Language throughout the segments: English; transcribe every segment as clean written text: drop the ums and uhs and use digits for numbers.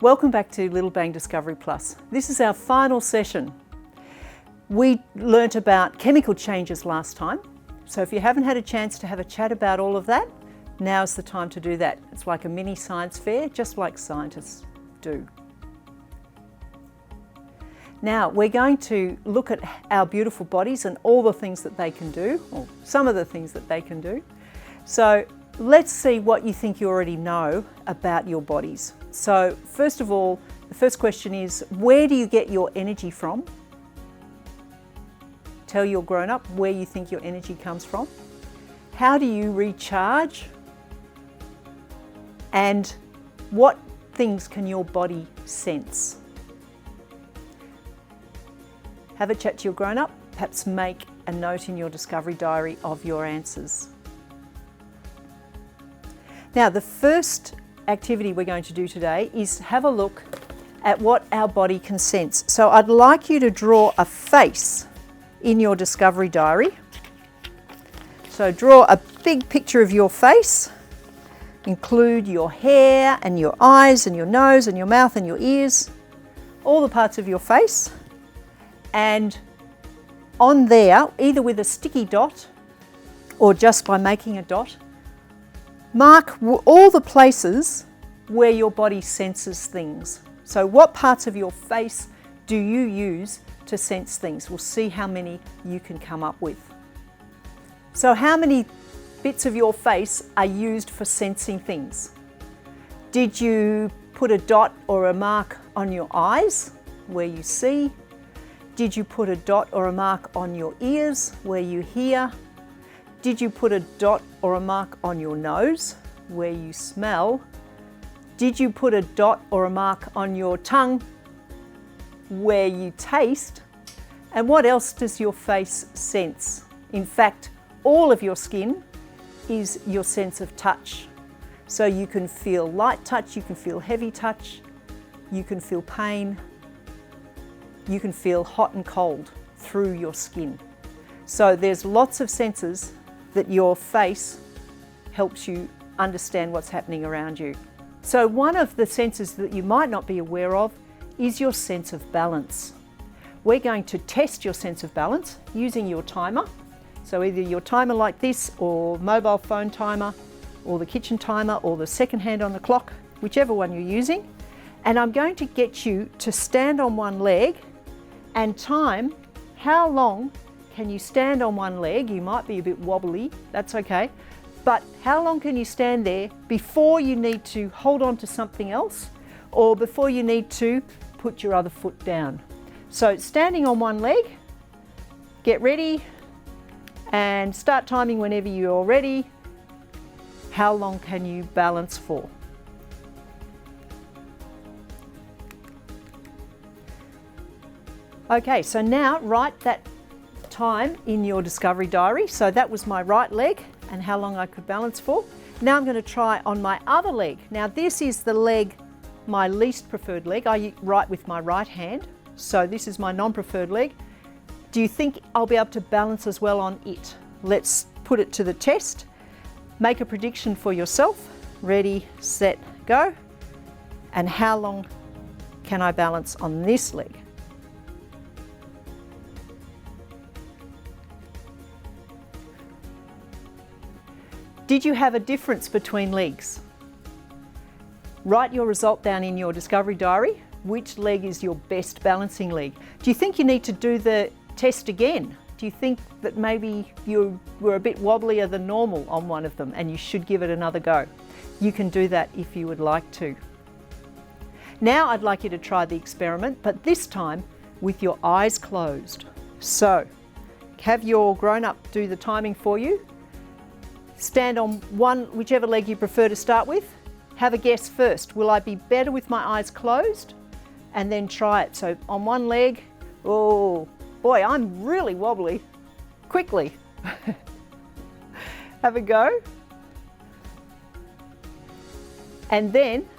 Welcome back to Little Bang Discovery Plus. This is our final session. We learnt about chemical changes last time, so if you haven't had a chance to have a chat about all of that, now's the time to do that. It's like a mini science fair, just like scientists do. Now we're going to look at our beautiful bodies and all the things that they can do, or some of the things that they can do. So let's see what you think you already know about your bodies. So first of all, the first question is, where do you get your energy from? Tell your grown-up where you think your energy comes from. How do you recharge? And what things can your body sense? Have a chat to your grown-up, perhaps make a note in your discovery diary of your answers. Now, the first activity we're going to do today is have a look at what our body can sense. So I'd like you to draw a face in your discovery diary. So draw a big picture of your face. Include your hair and your eyes and your nose and your mouth and your ears, all the parts of your face. And on there, either with a sticky dot or just by making a dot, mark all the places where your body senses things. So what parts of your face do you use to sense things? We'll see how many you can come up with. So how many bits of your face are used for sensing things? Did you put a dot or a mark on your eyes where you see? Did you put a dot or a mark on your ears where you hear? Did you put a dot or a mark on your nose where you smell? Did you put a dot or a mark on your tongue where you taste? And what else does your face sense? In fact, all of your skin is your sense of touch. So you can feel light touch, you can feel heavy touch, you can feel pain, you can feel hot and cold through your skin. So there's lots of senses that your face helps you understand what's happening around you. So one of the senses that you might not be aware of is your sense of balance. We're going to test your sense of balance using your timer. So either your timer like this, or mobile phone timer, or the kitchen timer, or the second hand on the clock, whichever one you're using. And I'm going to get you to stand on one leg and time how long can you stand on one leg. You might be a bit wobbly, that's okay. But how long can you stand there before you need to hold on to something else, or before you need to put your other foot down? So standing on one leg, get ready and start timing whenever you're ready. How long can you balance for? Okay, so now write that time in your discovery diary. So that was my right leg and how long I could balance for. Now I'm going to try on my other leg. Now this is the leg, my least preferred leg. I write with my right hand, so this is my non-preferred leg. Do you think I'll be able to balance as well on it? Let's put it to the test. Make a prediction for yourself. Ready, set, go. And how long can I balance on this leg? Did you have a difference between legs? Write your result down in your discovery diary. Which leg is your best balancing leg? Do you think you need to do the test again? Do you think that maybe you were a bit wobblier than normal on one of them and you should give it another go? You can do that if you would like to. Now I'd like you to try the experiment, but this time with your eyes closed. So have your grown-up do the timing for you. Stand on whichever leg you prefer to start with. Have a guess first. Will I be better with my eyes closed? And then try it. So on one leg, oh boy, I'm really wobbly. Quickly. Have a go. And then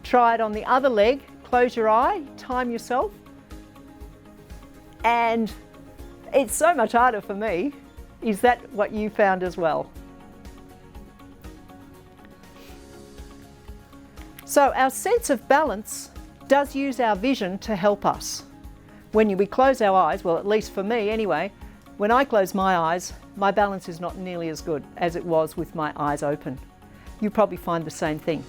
try it on the other leg. Close your eye, time yourself. And it's so much harder for me. Is that what you found as well? So our sense of balance does use our vision to help us. When we close our eyes, well, at least for me anyway, when I close my eyes, my balance is not nearly as good as it was with my eyes open. You probably find the same thing.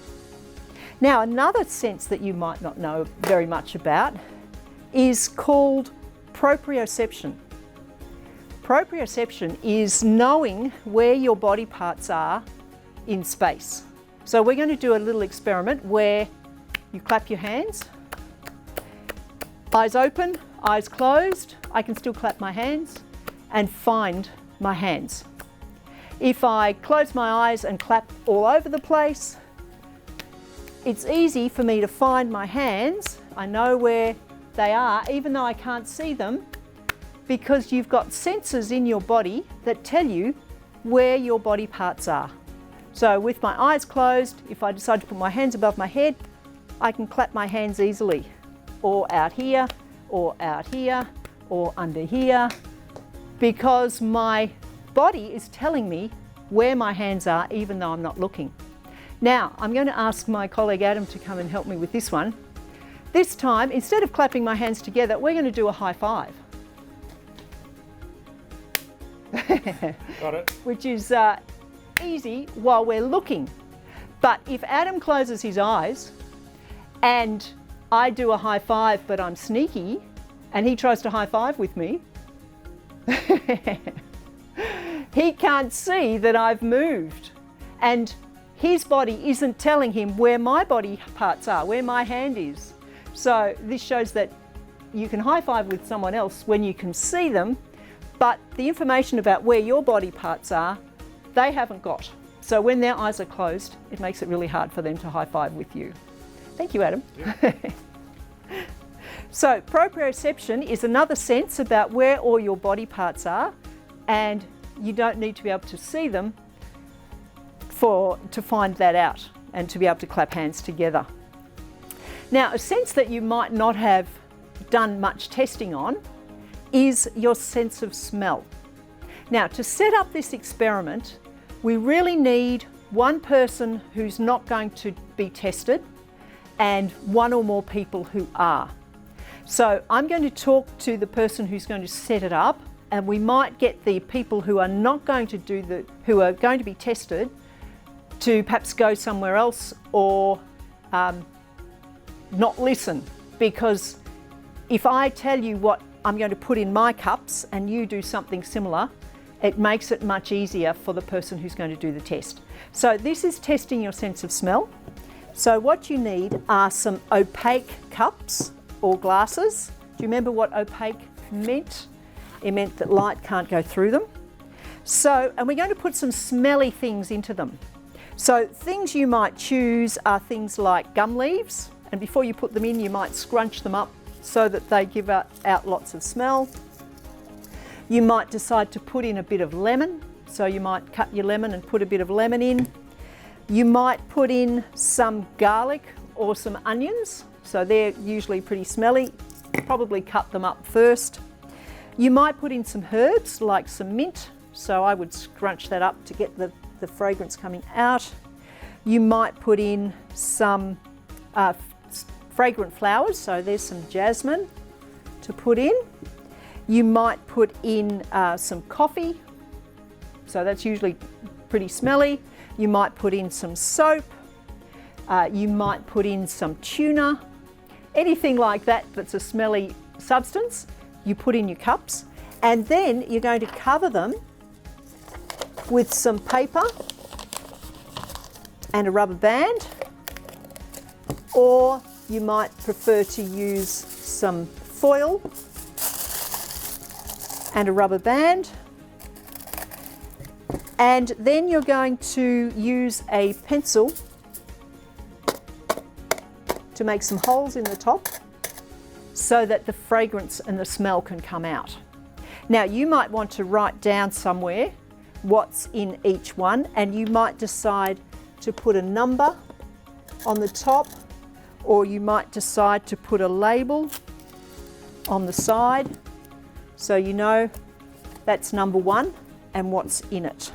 Now, another sense that you might not know very much about is called proprioception. Proprioception is knowing where your body parts are in space. So we're going to do a little experiment where you clap your hands, eyes open, eyes closed. I can still clap my hands and find my hands. If I close my eyes and clap all over the place, it's easy for me to find my hands. I know where they are, even though I can't see them, because you've got sensors in your body that tell you where your body parts are. So with my eyes closed, if I decide to put my hands above my head, I can clap my hands easily, or out here, or out here, or under here, because my body is telling me where my hands are, even though I'm not looking. Now, I'm going to ask my colleague Adam to come and help me with this one. This time, instead of clapping my hands together, we're going to do a high five. Got it. Which is easy while we're looking. But if Adam closes his eyes and I do a high five, but I'm sneaky, and he tries to high five with me, he can't see that I've moved. And his body isn't telling him where my body parts are, where my hand is. So this shows that you can high five with someone else when you can see them, but the information about where your body parts are, they haven't got. So when their eyes are closed, it makes it really hard for them to high five with you. Thank you, Adam. Yeah. So proprioception is another sense about where all your body parts are, and you don't need to be able to see them to find that out and to be able to clap hands together. Now, a sense that you might not have done much testing on is your sense of smell. Now, to set up this experiment, we really need one person who's not going to be tested and one or more people who are. So I'm going to talk to the person who's going to set it up, and we might get the people who are not going to who are going to be tested to perhaps go somewhere else or not listen, because if I tell you what I'm going to put in my cups and you do something similar, it makes it much easier for the person who's going to do the test. So this is testing your sense of smell. So what you need are some opaque cups or glasses. Do you remember what opaque meant? It meant that light can't go through them. So, and we're going to put some smelly things into them. So things you might choose are things like gum leaves, and before you put them in, you might scrunch them up so that they give out lots of smell. You might decide to put in a bit of lemon, so you might cut your lemon and put a bit of lemon in. You might put in some garlic or some onions, so they're usually pretty smelly. Probably cut them up first. You might put in some herbs like some mint, so I would scrunch that up to get the fragrance coming out. You might put in some fragrant flowers, so there's some jasmine to put in. You might put in some coffee, so that's usually pretty smelly. You might put in some soap. You might put in some tuna. Anything like that that's a smelly substance, you put in your cups, and then you're going to cover them with some paper and a rubber band, or you might prefer to use some foil and a rubber band. And then you're going to use a pencil to make some holes in the top so that the fragrance and the smell can come out. Now, you might want to write down somewhere what's in each one, and you might decide to put a number on the top, or you might decide to put a label on the side so you know that's number one and what's in it,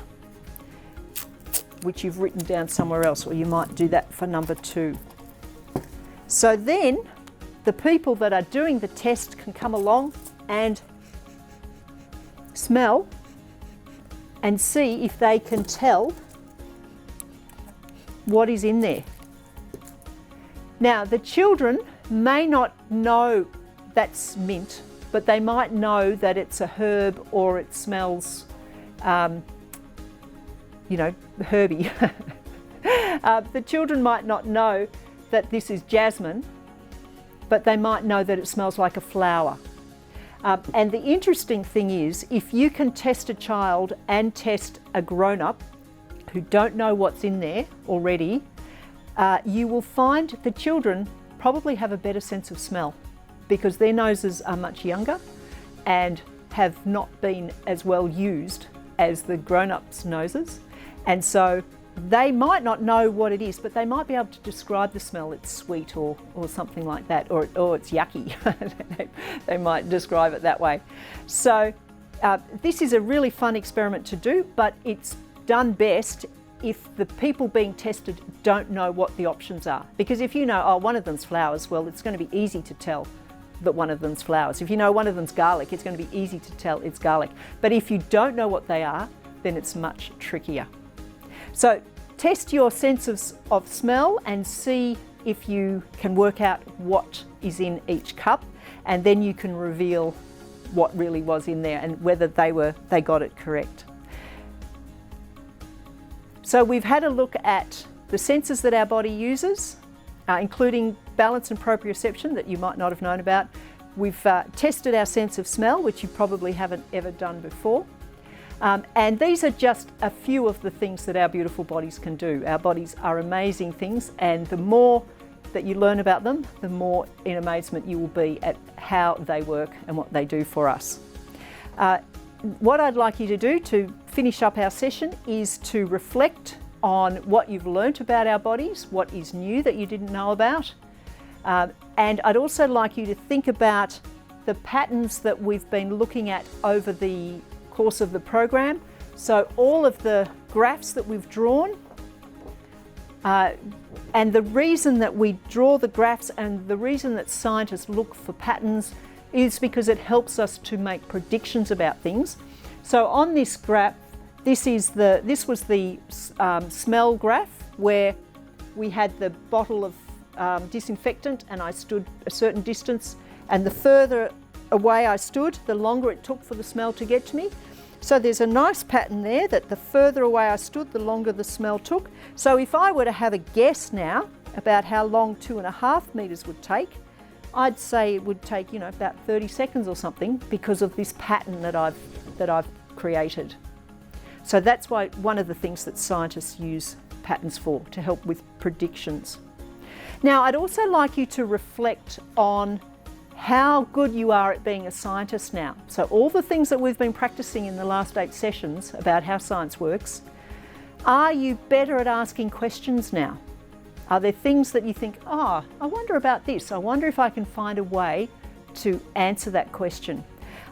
which you've written down somewhere else, or you might do that for number two. So then the people that are doing the test can come along and smell and see if they can tell what is in there. Now, the children may not know that's mint, but they might know that it's a herb or it smells, herby. The children might not know that this is jasmine, but they might know that it smells like a flower. And the interesting thing is, if you can test a child and test a grown-up who don't know what's in there already, you will find the children probably have a better sense of smell because their noses are much younger and have not been as well used as the grown-ups' noses. And so they might not know what it is, but they might be able to describe the smell. It's sweet or something like that, or it's yucky. They might describe it that way. So this is a really fun experiment to do, but it's done best if the people being tested don't know what the options are. Because if you know, oh, one of them's flowers, well, it's going to be easy to tell that one of them's flowers. If you know one of them's garlic, it's going to be easy to tell it's garlic. But if you don't know what they are, then it's much trickier. So test your sense of smell and see if you can work out what is in each cup, and then you can reveal what really was in there and whether they got it correct. So we've had a look at the senses that our body uses, including balance and proprioception that you might not have known about. We've tested our sense of smell, which you probably haven't ever done before. And these are just a few of the things that our beautiful bodies can do. Our bodies are amazing things, and the more that you learn about them, the more in amazement you will be at how they work and what they do for us. What I'd like you to do to finish up our session is to reflect on what you've learnt about our bodies, what is new that you didn't know about. And I'd also like you to think about the patterns that we've been looking at over the course of the program. So all of the graphs that we've drawn, and the reason that we draw the graphs and the reason that scientists look for patterns is because it helps us to make predictions about things. So on this graph, this was the smell graph where we had the bottle of disinfectant and I stood a certain distance, and the further away I stood, the longer it took for the smell to get to me. So there's a nice pattern there that the further away I stood, the longer the smell took. So if I were to have a guess now about how long 2.5 meters would take, I'd say it would take, about 30 seconds or something because of this pattern that I've created. So that's why one of the things that scientists use patterns for, to help with predictions. Now, I'd also like you to reflect on how good you are at being a scientist now. So all the things that we've been practicing in the last 8 sessions about how science works, are you better at asking questions now? Are there things that you think, I wonder about this, I wonder if I can find a way to answer that question?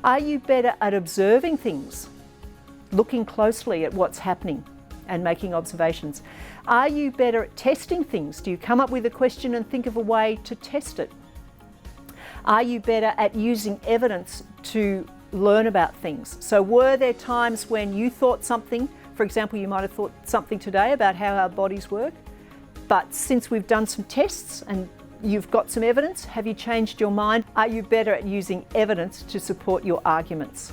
Are you better at observing things, looking closely at what's happening and making observations? Are you better at testing things? Do you come up with a question and think of a way to test it? Are you better at using evidence to learn about things? So were there times when you thought something, for example, you might have thought something today about how our bodies work, but since we've done some tests and you've got some evidence, have you changed your mind? Are you better at using evidence to support your arguments?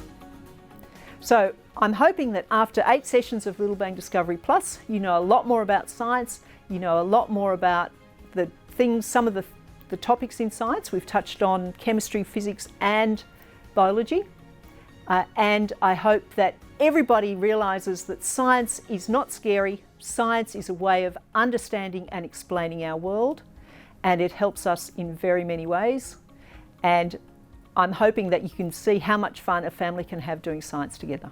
So I'm hoping that after 8 sessions of Little Bang Discovery Plus, you know a lot more about science, you know a lot more about the things, some of the topics in science. We've touched on chemistry, physics and biology. And I hope that everybody realises that science is not scary. Science is a way of understanding and explaining our world, and it helps us in very many ways. And I'm hoping that you can see how much fun a family can have doing science together.